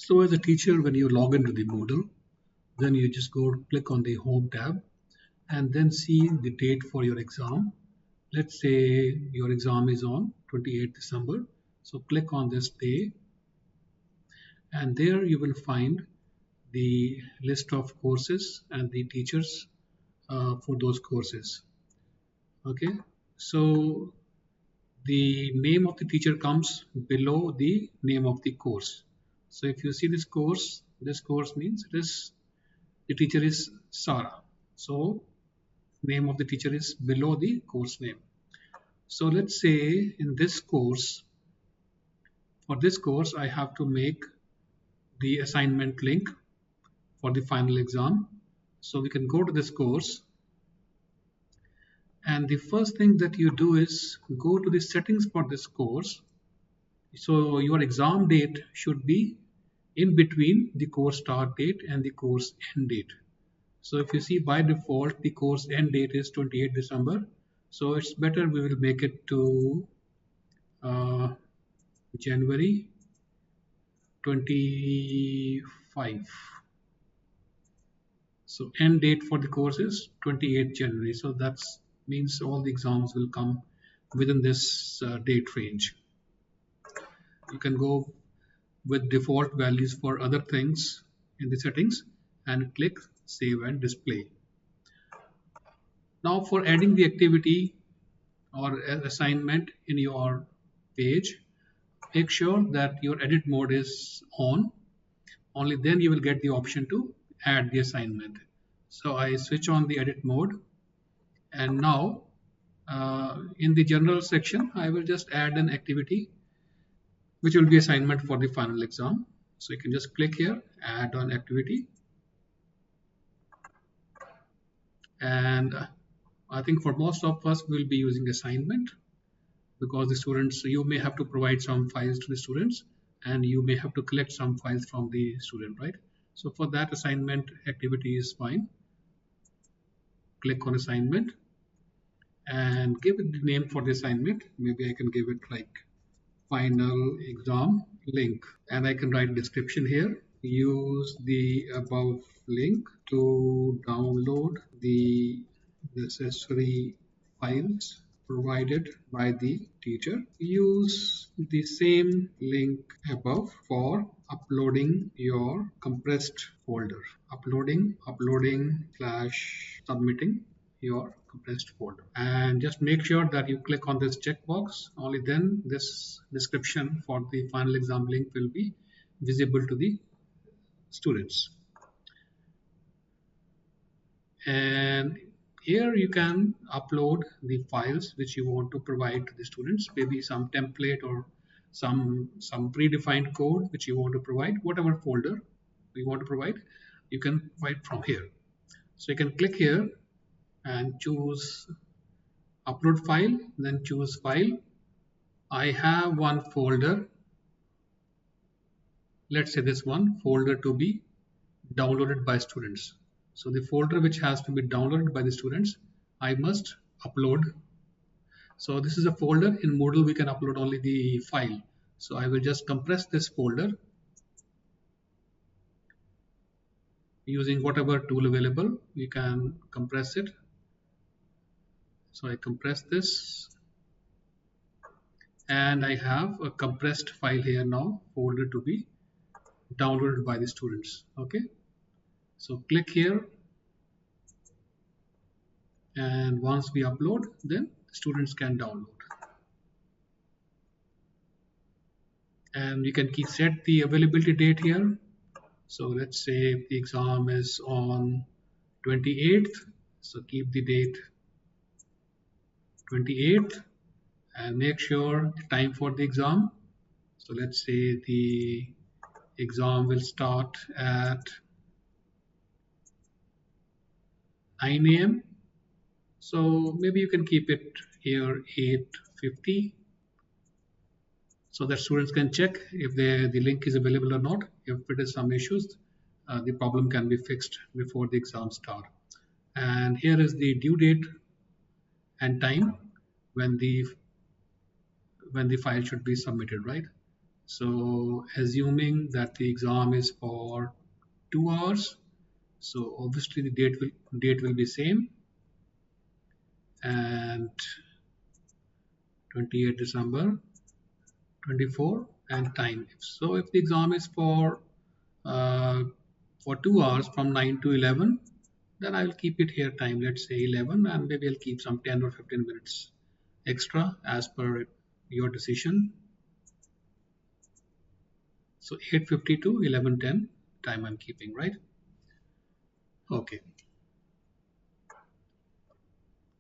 So as a teacher, when you log into the Moodle, then you just go click on the Home tab and then see the date for your exam. Let's say your exam is on 28th December. So click on this day, and there you will find the list of courses and the teachers for those courses. Okay, so the name of the teacher comes below the name of the course. So if you see this course means the teacher is Sarah. So name of the teacher is below the course name. So let's say in this course, for this course, I have to make the assignment link for the final exam. So we can go to this course, and the first thing that you do is go to the settings for this course. So your exam date should be in between the course start date and the course end date. So if you see, by default the course end date is 28 December. So it's better we will make it to January 25. So end date for the course is 28 January. So that means all the exams will come within this date range. You can go with default values for other things in the settings and click save and display. Now for adding the activity or assignment in your page, make sure that your edit mode is on. Only then you will get the option to add the assignment. So I switch on the edit mode, and now in the general section I will just add an activity which will be assignment for the final exam. So you can just click here, add on activity, and I think for most of us we'll be using assignment, because the students, you may have to provide some files to the students and you may have to collect some files from the student, right? So for that, assignment activity is fine. Click on assignment and give it the name for the assignment. Maybe I can give it like final exam link, and I can write description here. Use the above link to download the necessary files provided by the teacher. Use the same link above for uploading your compressed folder. Uploading / submitting your compressed folder, and just make sure that you click on this checkbox. Only then this description for the final exam link will be visible to the students. And here you can upload the files which you want to provide to the students, maybe some template or some predefined code which you want to provide. Whatever folder you want to provide, you can provide from here. So you can click here and choose upload file, then choose file. I have one folder, let's say this one folder, to be downloaded by students. So the folder which has to be downloaded by the students, I must upload. So this is a folder. In Moodle we can upload only the file. So I will just compress this folder using whatever tool available. You can compress it. So I compress this, and I have a compressed file here now, folder to be downloaded by the students. Okay, so click here, and once we upload, then students can download. And you can set the availability date here. So let's say the exam is on 28th, so keep the date 28th, and make sure the time for the exam. So let's say the exam will start at 9 AM. So maybe you can keep it here 8:50, so that students can check if the link is available or not. If it is some issues, the problem can be fixed before the exam start. And here is the due date and time when the file should be submitted, right? So assuming that the exam is for 2 hours, so obviously the date will be same, and 28 December 24, and time. So if the exam is uh, for 2 hours from 9 to 11, then I will keep it here time, let's say 11, and maybe I'll keep some 10 or 15 minutes extra as per your decision. So 8:50 to 11:10 time I'm keeping, right? Okay.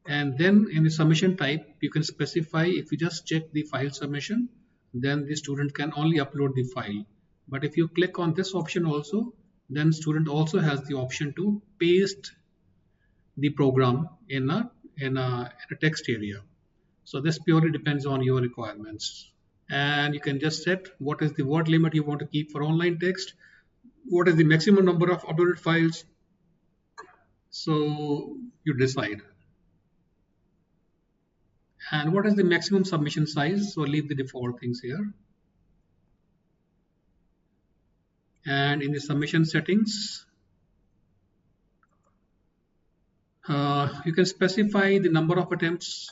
And then in the submission type, you can specify, if you just check the file submission, then the student can only upload the file. But if you click on this option also, then student also has the option to paste the program in a text area. So this purely depends on your requirements. And you can just set what is the word limit you want to keep for online text, what is the maximum number of uploaded files. So you decide. And what is the maximum submission size? So leave the default things here. And in the submission settings, you can specify the number of attempts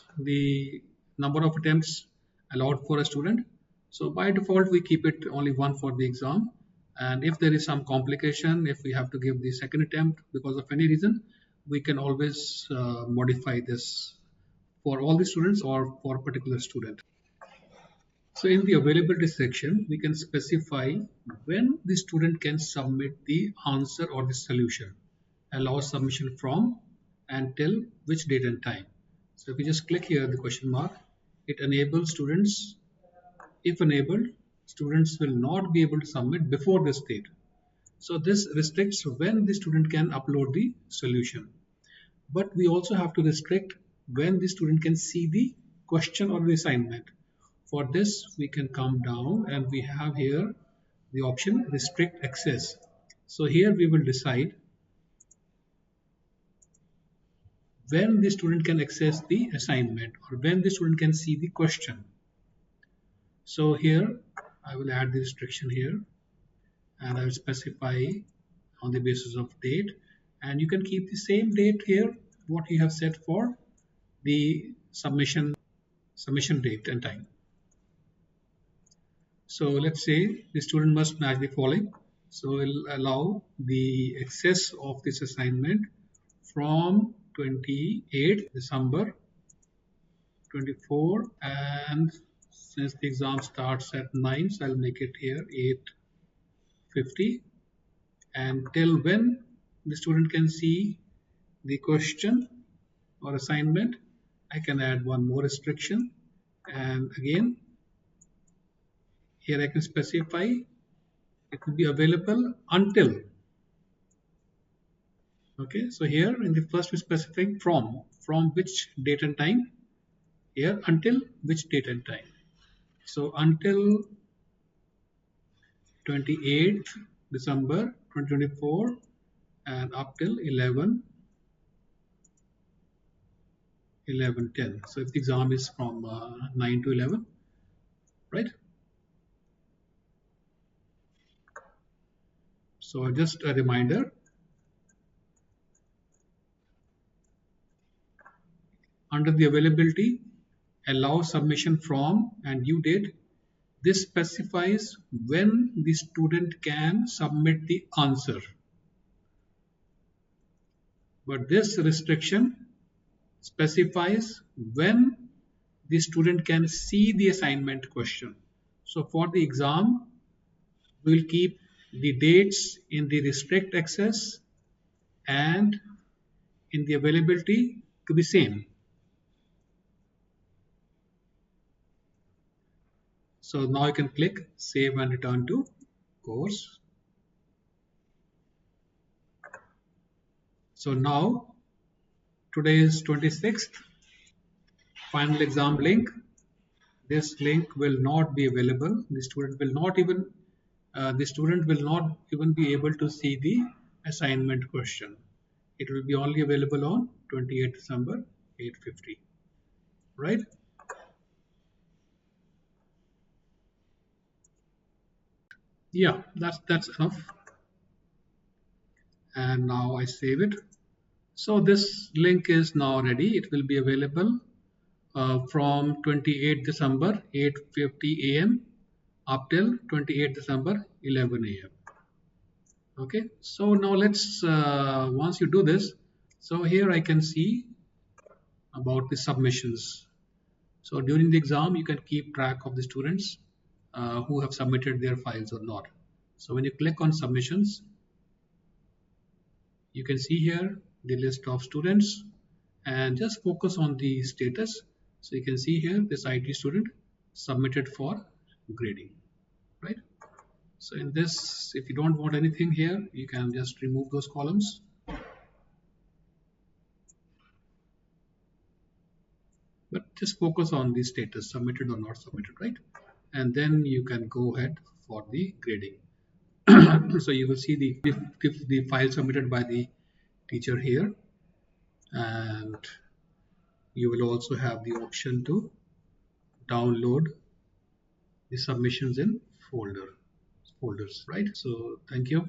allowed for a student. So by default, we keep it only one for the exam. And if there is some complication, if we have to give the second attempt because of any reason, we can always modify this for all the students or for a particular student. So in the availability section, we can specify when the student can submit the answer or the solution. Allow submission from and till which date and time. So if we just click here the question mark, it enables students. If enabled, students will not be able to submit before this date. So this restricts when the student can upload the solution. But we also have to restrict when the student can see the question or the assignment. For this, we can come down and we have here the option restrict access. So here we will decide when the student can access the assignment or when the student can see the question. So here I will add the restriction here, and I will specify on the basis of date, and you can keep the same date here what you have set for the submission date and time. So let's say the student must match the following. So we'll allow the access of this assignment from 28 December 24, and since the exam starts at 9, so I'll make it here 8:50, and till when the student can see the question or assignment, I can add one more restriction, and again here I can specify it will be available until. Okay, so here in the first we specifying from which date and time, here until which date and time. So until 28th December 2024 and up till 11:10. So if the exam is from 9 to 11, right? So just a reminder, under the availability, allow submission from and due date. This specifies when the student can submit the answer. But this restriction specifies when the student can see the assignment question. So for the exam, we will keep the dates in the restrict access and in the availability to be same. So now you can click save and return to course. So now today is 26th, final exam link. This link will not be available. The student will not even be able to see the assignment question. It will be only available on 28th December 8:50, right? Yeah, that's enough. And now I save it. So this link is now ready. It will be available from 28th December 8:50 a.m. up till 28th December 11 a.m. Okay, so now let's once you do this, so here I can see about the submissions. So during the exam, you can keep track of the students who have submitted their files or not. So when you click on submissions, you can see here the list of students and just focus on the status. So you can see here this IT student submitted for grading, right? So in this, if you don't want anything here, you can just remove those columns. But just focus on the status, submitted or not submitted, right? And then you can go ahead for the grading. So you will see the file submitted by the teacher here, and you will also have the option to download the submissions in folders, right? So thank you.